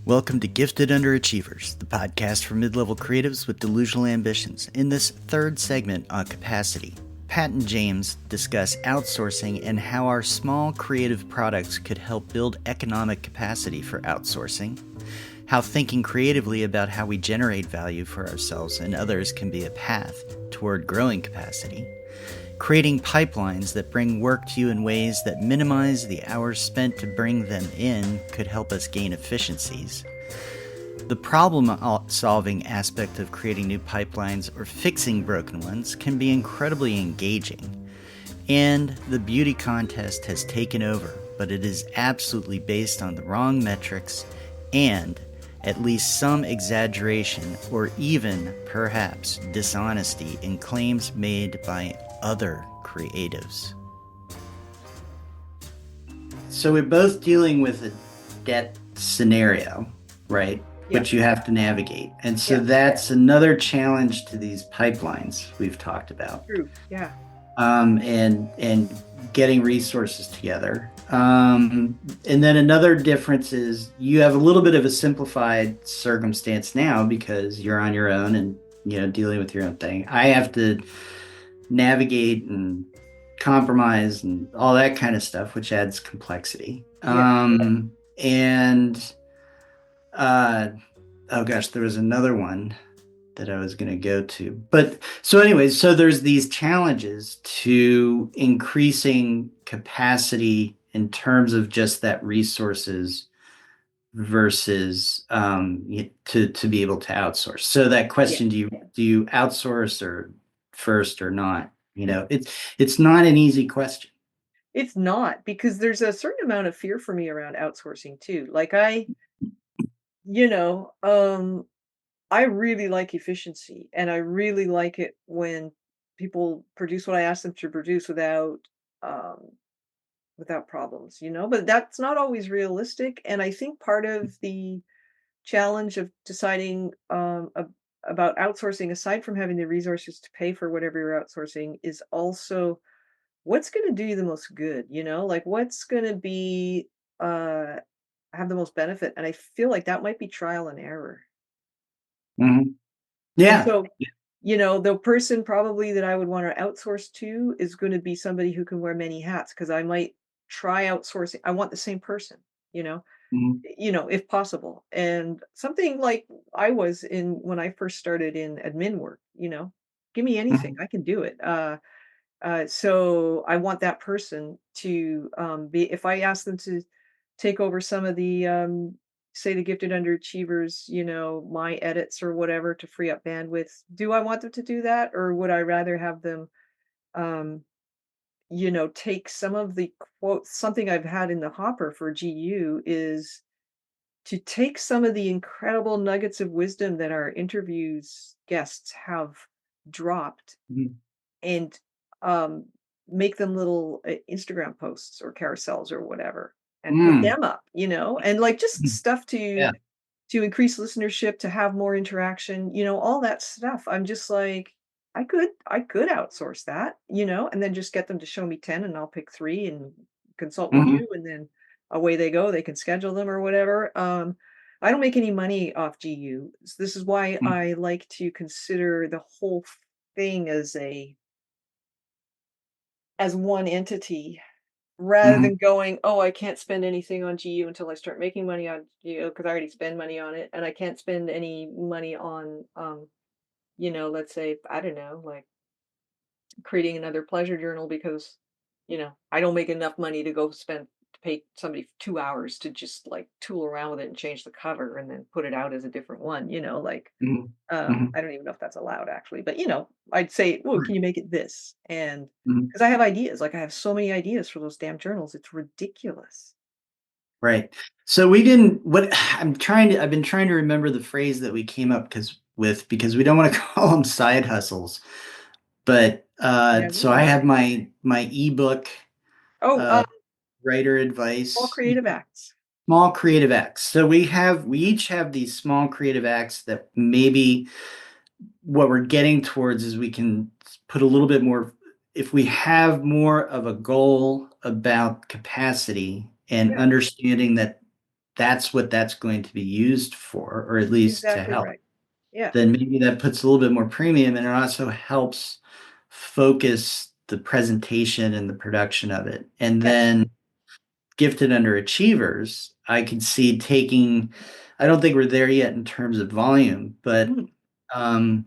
Welcome to Gifted Underachievers, the podcast for mid-level creatives with delusional ambitions. In this third segment on capacity, Pat and James discuss outsourcing and how our small creative products could help build economic capacity for outsourcing, how thinking creatively about how we generate value for ourselves and others can be a path toward growing capacity, creating pipelines that bring work to you in ways that minimize the hours spent to bring them in could help us gain efficiencies. The problem-solving aspect of creating new pipelines or fixing broken ones can be incredibly engaging. And the beauty contest has taken over, but it is absolutely based on the wrong metrics and at least some exaggeration or even, perhaps, dishonesty in claims made by other creatives. So we're both dealing with a debt scenario, right? Yeah. Which you have to navigate. And so Yeah. that's another challenge to these pipelines we've talked about. True. Yeah. And getting resources together. And then another difference is you have a little bit of a simplified circumstance now because you're on your own and dealing with your own thing. I have to navigate and compromise and all that kind of stuff, which adds complexity. And oh gosh, there was another one that I was going to go to. But so anyways, so there's these challenges to increasing capacity in terms of just that resources versus to be able to outsource. So that question, do you outsource or first or not? It's not an easy question. It's not, because there's a certain amount of fear for me around outsourcing too. Like you know, um, I really like efficiency, and I really like it when people produce what I ask them to produce um, without problems, but that's not always realistic. And I think part of the challenge of deciding about outsourcing, aside from having the resources to pay for whatever you're outsourcing, is also what's going to do you the most good, like what's going to be uh have the most benefit. And I feel like that might be trial and error. Mhm. And Yeah. so, the person probably that I would want to outsource to is going to be somebody who can wear many hats, because I might try outsourcing. I want the same person, you know Mhm. if possible. And something like I was in when I first started in admin work, give me anything, Mhm. I can do it. So I want that person to be, if I ask them to take over some of the, say, the gifted underachievers, my edits or whatever, to free up bandwidth. Do I want them to do that, or would I rather have them, um, take some of the quotes? Something I've had in the hopper for GU is to take some of the incredible nuggets of wisdom that our interviews guests have dropped Mhm. and um, make them little Instagram posts or carousels or whatever, and put Mm. them up, and like just Mhm. stuff to Yeah. increase listenership, to have more interaction, all that stuff. I'm just like, I could outsource that, and then just get them to show me 10 and I'll pick 3 and consult with Mhm. you, and then away they go. They can schedule them or whatever. I don't make any money off GU. This is why Mhm. I like to consider the whole thing as one entity, rather Mhm. than going, "Oh, I can't spend anything on GU until I start making money on GU, because I already spend money on it, and I can't spend any money on, let's say, I don't know, like creating another pleasure journal, because, I don't make enough money to go spend to pay somebody 2 hours to just, like, tool around with it and change the cover and then put it out as a different one," like, Mhm. Mhm. I don't even know if that's allowed actually, but, I'd say, "Well, can Right. you make it this?" And Mhm. because I have ideas, like, I have so many ideas for those damn journals, it's ridiculous. Right. So we didn't what I've been trying to remember the phrase that we came up because we don't want to call them side hustles. But Yeah, we so I won't. have my ebook Oh, uh writer all advice, creative acts. small creative acts. So we each have these small creative acts that maybe what we're getting towards is we can put a little bit more if we have more of a goal about capacity and Yeah, understanding that that's what that's going to be used for, or at least to Exactly help, right. Yeah. then maybe that puts a little bit more premium, and it also helps focus the presentation and the production of it. And Yes. then gifted underachievers, I could see taking, I don't think we're there yet in terms of volume, but Mhm. um,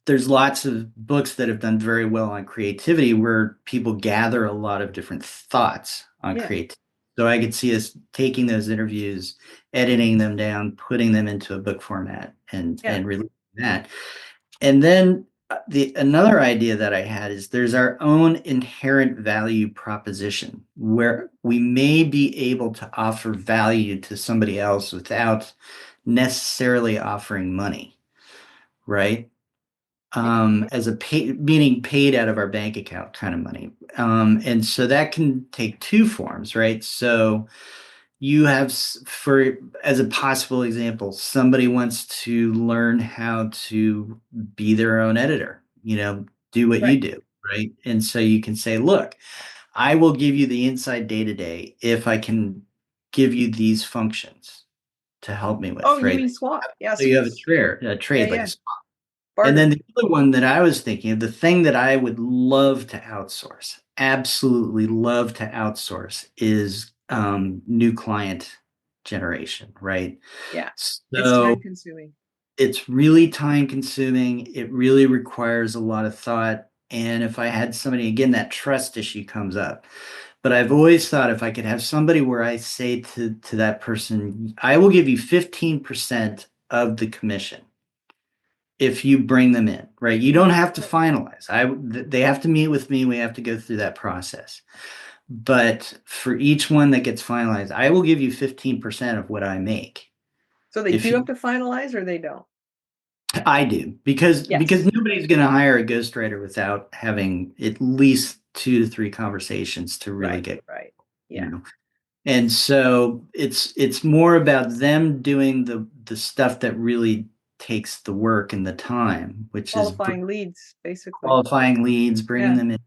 there's lots of books that have done very well on creativity where people gather a lot of different thoughts on Yeah. creativity. So I could see us taking those interviews, editing them down, putting them into a book format, Yeah. and releasing that. And then the another idea that I had is there's our own inherent value proposition where we may be able to offer value to somebody else without necessarily offering money, right? As a pay, meaning paid out of our bank account kind of money. And so that can take two forms, right? So you have, for as a possible example, somebody wants to learn how to be their own editor, do what Right. you do, right? And so you can say, look, I will give you the inside day to day if I can give you these functions to help me Oh, with, you right? mean swap? So you have a Yeah, trade like a. yeah. And then Barter. the other one that I was thinking of, the thing that I would love to outsource, absolutely love to outsource, is new client generation, right? Yeah. It's So time consuming. it's really time consuming. It really requires a lot of thought. And if I had somebody, again, that trust issue comes up. But I've always thought if I could have somebody where I say to that person, I will give you 15% of the commission if you bring them in, right? You don't have to finalize. They have to meet with me. We have to go through that process. But for each one that gets finalized, I will give you 15% of what I make. So they If do have you, to finalize or they don't? I do, because Yes. nobody's going to hire a ghostwriter without having at least 2 to 3 conversations to really Right. get, Right. you Yeah. know. And so it's more about them doing the stuff that really takes the work and the time, which is Qualifying leads, basically. qualifying leads, bringing Yeah. them in,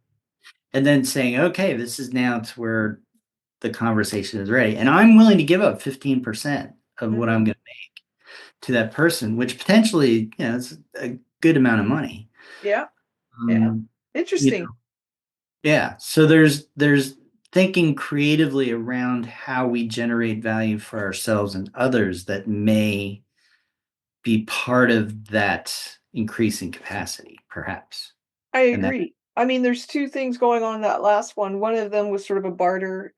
and then saying, okay, this is now to where the conversation is ready. And I'm willing to give up 15% of what Mhm. I'm going to make to that person, which potentially, is a good amount of money. Yeah. Yeah. Um, you Interesting. know, yeah. So there's thinking creatively around how we generate value for ourselves and others that may be part of that increasing capacity, perhaps. I And that. agree. I mean, there's 2 things going on in that last one. One of them was sort of a barter,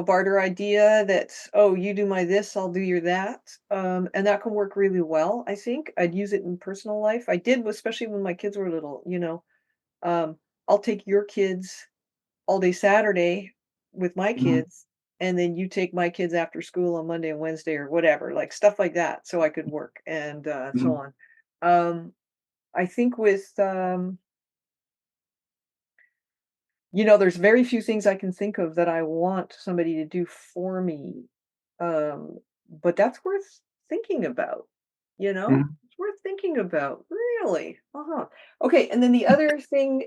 barter idea that, "Oh, you do my this, I'll do your that." And that can work really well, I think. I'd use it in personal life. I did, especially when my kids were little, "I'll take your kids all day Saturday with my Mhm, kids, and then you take my kids after school on Monday and Wednesday," or whatever, like, stuff like that, so I could work and, so mhm, on. I think with, there's very few things I can think of that I want somebody to do for me. Um, but that's worth thinking about, you know? mhm, It's worth thinking about. Really? Uh-huh. Okay, and then the other thing,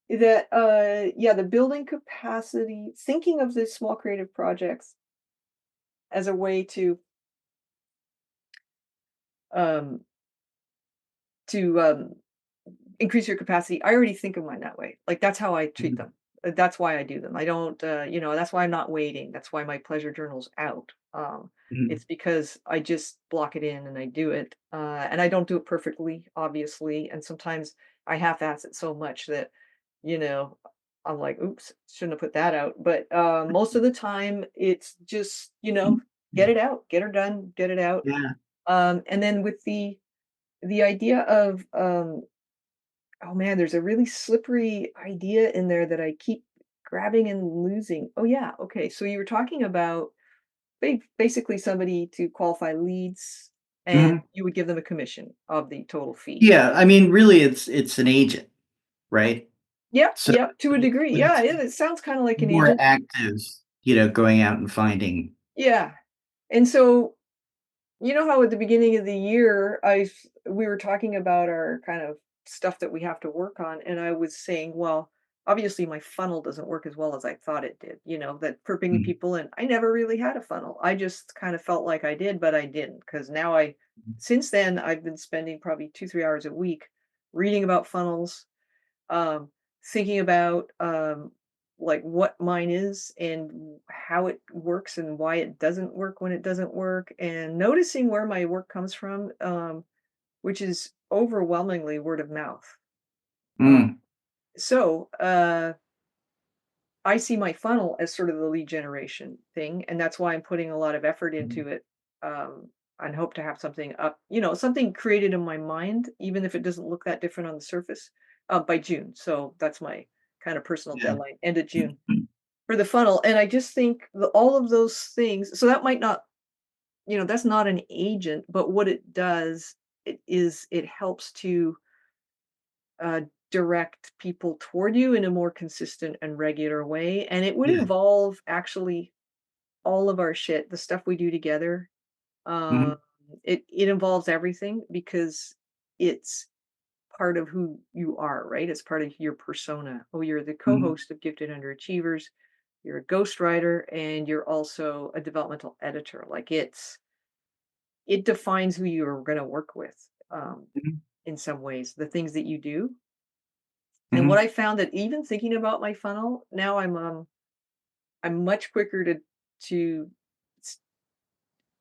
that yeah, the building capacity, thinking of the small creative projects as a way um to increase your capacity. I already think of mine that way. Like, that's how I treat mhm, them. That's why I do them. I don't, that's why I'm not waiting. That's why my pleasure journal's out. mhm, It's because I just block it in and I do it. And I don't do it perfectly, obviously. And sometimes I half-ass it so much that, you know, I'm like, oops, shouldn't have put that out. But most of the time, it's just, get mhm. it out, get her done, get it out. Yeah. And then with the idea of oh man, there's a really slippery idea in there that I keep grabbing and losing. Oh yeah, okay. So you were talking about basically somebody to qualify leads, and Mhm. you would give them a commission of the total fee. Yeah, I mean, really, it's an agent, right? Yep, So yep, to a degree. Yeah, it's it sounds kind of like an more agent. active, going out and finding. Yeah. And so, you know how at the beginning of the year we were talking about our kind of stuff that we have to work on, and I was saying, well, obviously my funnel doesn't work as well as I thought it did, that for bringing Mhm. people in. I never really had a funnel. I just kind of felt like I did, but I didn't, because now since then, I've been spending probably 2, 3 hours a week reading about funnels, um, thinking about like what mine is and how it works and why it doesn't work when it doesn't work, and noticing where my work comes from, which is overwhelmingly word of mouth. Uh, Mm. so I see my funnel as sort of the lead generation thing, and that's why I'm putting a lot of effort Mhm. into it. Um, and hope to have something up, something created in my mind, even if it doesn't look that different on the surface, by June. So that's my kind of personal Yeah. deadline, end of June for the funnel. And I just think all of those things. So that might not, that's not an agent, but what it does, it helps to uh, direct people toward you in a more consistent and regular way. And it would Yeah. involve actually all of our shit, the stuff we do together. Um, Mhm. it involves everything because it's part of who you are, right? It's part of your persona. Oh, you're the Mhm. co-host of Gifted Underachievers, you're a ghostwriter, and you're also a developmental editor. Like it defines who you're going to work with, Mhm. in some ways, the things that you do. And what Mhm. I found, that even thinking about my funnel now, I'm much quicker to s-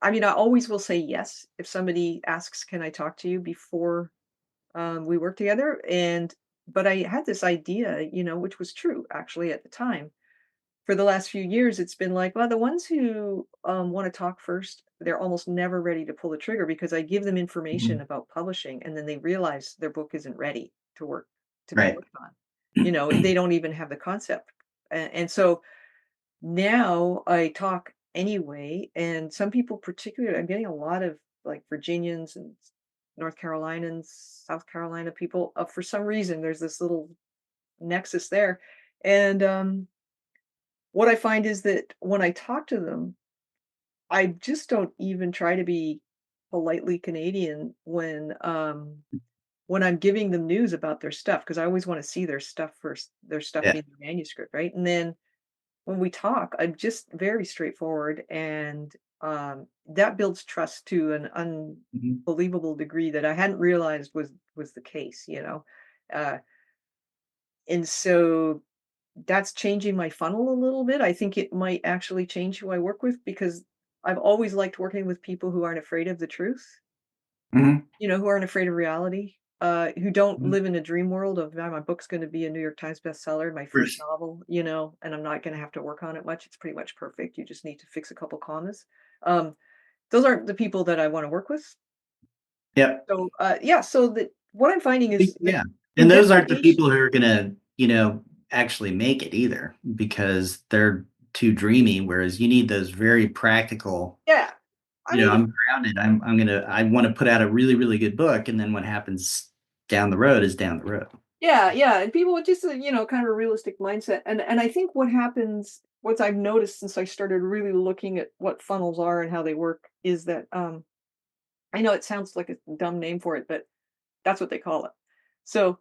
I mean, I always will say yes if somebody asks, "Can I talk to you?" before we work together. And but I had this idea, which was true actually at the time. For the last few years, it's been like, well, the ones who want to talk first, they're almost never ready to pull the trigger because I give them information Mhm. about publishing, and then they realize their book isn't ready to be Right. worked on. They don't even have the concept, and so now I talk anyway. And some people, particularly, I'm getting a lot of like Virginians and North Carolinians, South Carolina people. For some reason, there's this little nexus there. And what I find is that when I talk to them, I just don't even try to be politely Canadian when I'm giving them news about their stuff, because I always want to see their stuff first, their stuff Yeah. in the manuscript, right? And then when we talk, I'm just very straightforward, and that builds trust to an Mhm. unbelievable degree that I hadn't realized was the case. Uh, and so that's changing my funnel a little bit. I think it might actually change who I work with, because I've always liked working with people who aren't afraid of the truth, Mhm. who aren't afraid of reality, who don't Mhm. live in a dream world of, "Ah, my book's gonna be a New York Times bestseller, my first Bruce. novel, and I'm not gonna have to work on it much. It's pretty much perfect. You just need to fix a couple commas." Um, those aren't the people that I wanna work with. Yep. So, yeah, so what I'm finding is that Yeah. And those aren't the investigation. people who are gonna, actually make it either because they're too dreamy, whereas you need those very practical, Yeah. I mean, I'm grounded. I wanna put out a really, really good book, and then what happens down the road is down the road. yeah, yeah, and people with just a, kind of a realistic mindset. And I think what I've noticed since I started really looking at what funnels are and how they work, is that I know it sounds like a dumb name for it, but that's what they call it. So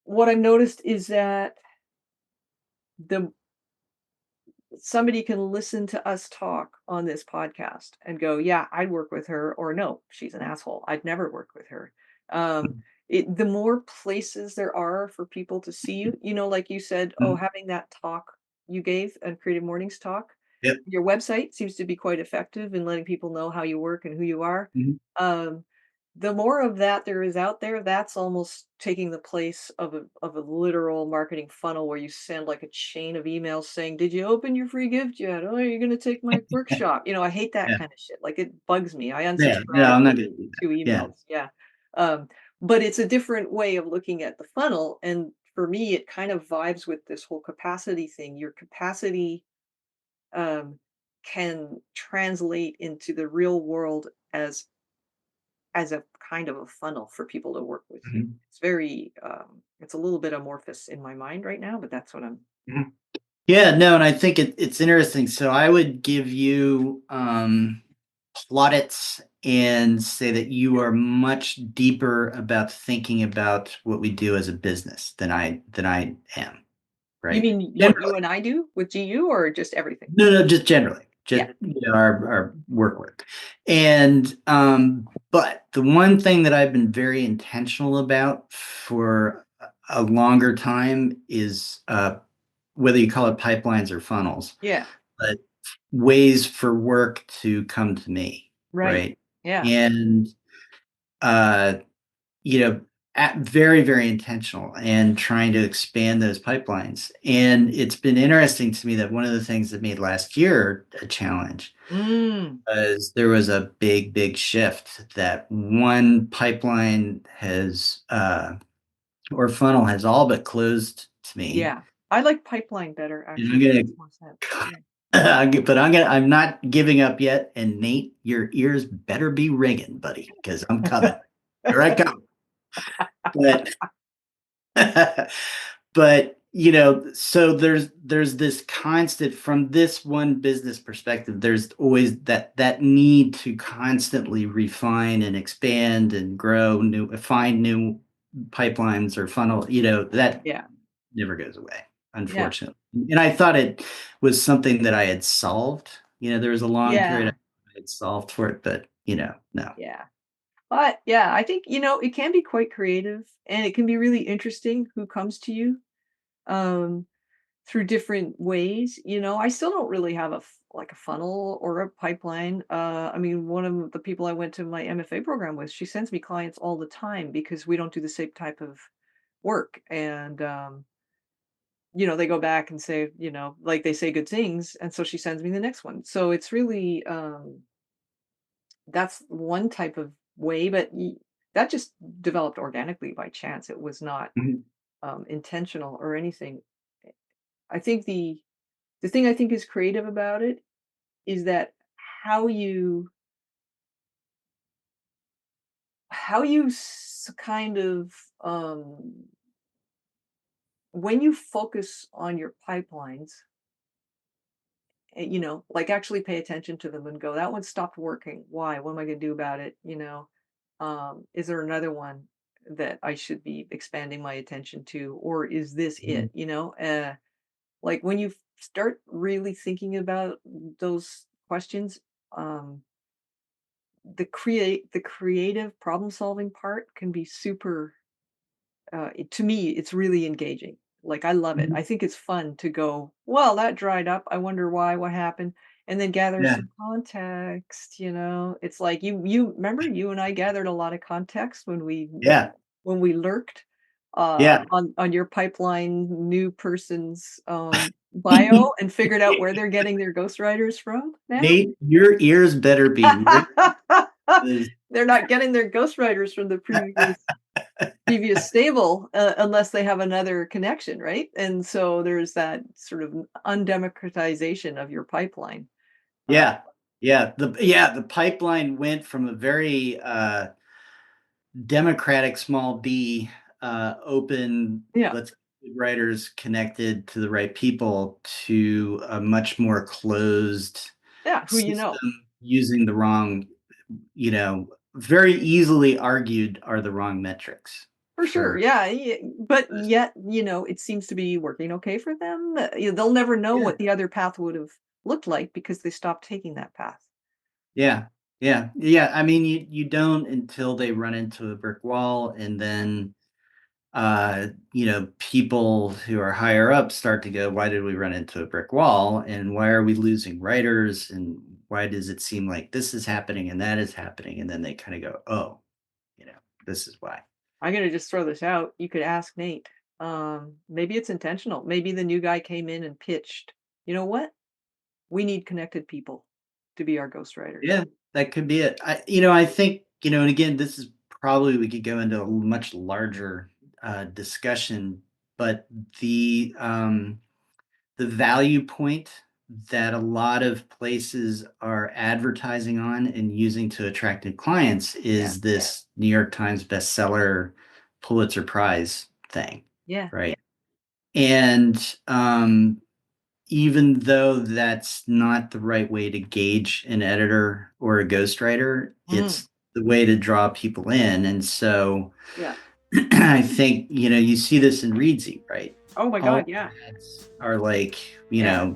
what I've noticed is that the somebody can listen to us talk on this podcast and go, "Yeah, I'd work with her," or "No, she's an asshole. I'd never work with her." Um, the more places there are for people to see you, like you said, oh, Mhm. having that talk you gave and Creative Mornings talk, Yep. your website seems to be quite effective in letting people know how you work and who you are. Mhm. Um, the more of that there is out there, that's almost taking the place of a literal marketing funnel where you send like a chain of emails saying, "Did you open your free gift yet? Oh, you're gonna take my workshop." I hate that Yeah. kind of shit. Like, it bugs me. I Yeah. No, unsubscribe I'm not within gonna do that. 2 Yeah. emails. Yeah. Um, but it's a different way of looking at the funnel. And for me, it kind of vibes with this whole capacity thing. Your capacity um, can translate into the real world as a kind of a funnel for people to work with you. Mhm. It's a little bit amorphous in my mind right now, but that's what I'm. Mhm. Yeah, no, and I think it's interesting. So I would give you plaudits and say that you are much deeper about thinking about what we do as a business than I am. You right? mean what you and I do with GU or just everything? No, just generally, just Yeah. our work. And but the one thing that I've been very intentional about for a longer time is whether you call it pipelines or funnels, Yeah. but ways for work to come to me, Right. right? Yeah. And uh, you know, very, very intentional and trying to expand those pipelines. And it's been interesting to me that one of the things that made last year a challenge Mm. was there was a big, big shift that one pipeline has or funnel has all but closed to me. Yeah. I like pipeline better, And I'm actually. It gonna makes more sense. Yeah. but I'm not giving up yet. And Nate, your ears better be ringing, buddy, because I'm coming. Here I come. But but so there's this constant from this one business perspective. There's always that need to constantly refine and expand and grow find new pipelines or funnel, that Yeah. never goes away, Yeah. unfortunately. And I thought it was something that I had solved. There was a long period Yeah. I had solved for it, but no. Yeah. But yeah, I think, it can be quite creative and it can be really interesting who comes to you um through different ways. I still don't really have like a funnel or a pipeline. I mean, one of the people I went to my MFA program with, she sends me clients all the time because we don't do the same type of work. And they go back and say, like they say good things, and so she sends me the next one. So it's really that's one type of way, but that just developed organically by chance. It was not Mhm. intentional or anything. I think the thing I think is creative about it is that how you kind of when you focus on your pipelines, like actually pay attention to them and go, that one stopped working. Why? What am I going to do about it? Is there another one that I should be expanding my attention to, or is this Mhm. it? Like when you start really thinking about those questions, um, the creative problem solving part can be super. To me, it's really engaging. Like, I love it. Mhm. I think it's fun to go, "Well, that dried up. I wonder why, what happened?" And then gather Yeah. some context. It's like you remember you and I gathered a lot of context Yeah. when we lurked, Yeah. on your pipeline new person's, bio and figured out where they're getting their ghostwriters from now? Nate, your ears better be ringing. 'Cause They're not getting their ghostwriters from the previous stable, unless they have another connection, right? And so there's that sort of undemocratization of your pipeline. Uh, Yeah. The pipeline went from a very democratic small b open, yeah, let's get writers connected to the right people, to a much more closed yeah, who you know. system using the wrong, very easily argued are the wrong metrics For sure, for yeah, but this. yet, it seems to be working okay for them. They'll never know Yeah. what the other path would have looked like because they stopped taking that path. Yeah. I mean, you don't until they run into a brick wall, and then people who are higher up start to go, why did we run into a brick wall? And why are we losing writers? And why does it seem like this is happening and that is happening? And then they kind of go, oh, you know, this is why. I'm gonna just throw this out. You could ask Nate. Maybe it's intentional. Maybe the new guy came in and pitched, "You know what? We need connected people to be our ghostwriters." Yeah, that could be it. I think, and again, this is probably, we could go into a much larger discussion, but the value point that a lot of places are advertising on and using to attract new clients Yeah, is this New York Times bestseller Pulitzer Prize thing, yeah, right? And even though that's not the right way to gauge an editor or a ghostwriter, mm, it's the way to draw people in. And so yeah, I think, you see this in Reedsy, right? Oh my all God, yeah. ads are like, Yeah.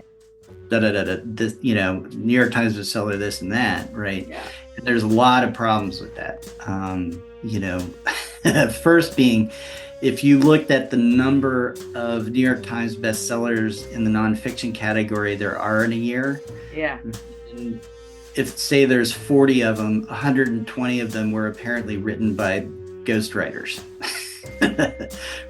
da da da da, this, New York Times bestseller, this and that, right? Yeah. And there's a lot of problems with that. First being, if you looked at the number of New York Times bestsellers in the nonfiction category there are in a year, Yeah. and if say there's 40 of them, 120 of them were apparently written by ghostwriters.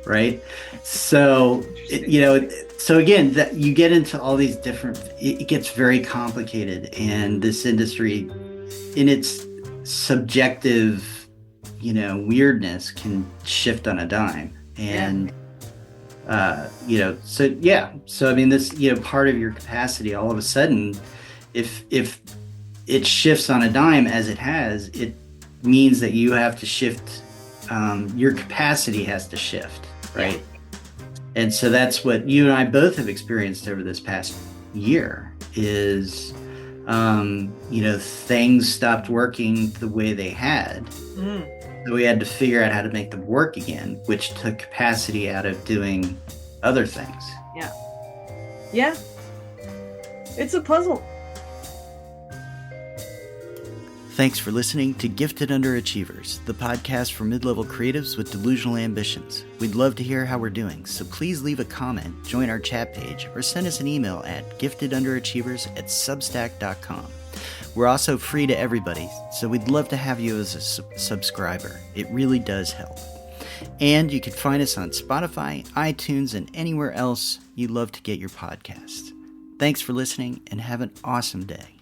Right? So, Interesting. so again, that you get into all these different, it gets very complicated, and this industry in its subjective, weirdness can shift on a dime. Yeah. And so yeah, so I mean, this, part of your capacity, all of a sudden, if it shifts on a dime as it has, it means that you have to shift, your capacity has to shift, right? Yeah. And so that's what you and I both have experienced over this past year is, things stopped working the way they had. Mm. So we had to figure out how to make them work again, which took capacity out of doing other things. Yeah. Yeah. It's a puzzle. Thanks for listening to Gifted Underachievers, the podcast for mid-level creatives with delusional ambitions. We'd love to hear how we're doing, so please leave a comment, join our chat page, or send us an email at giftedunderachievers@substack.com. We're also free to everybody, so we'd love to have you as a subscriber. It really does help. And you can find us on Spotify, iTunes, and anywhere else you love to get your podcasts. Thanks for listening, and have an awesome day.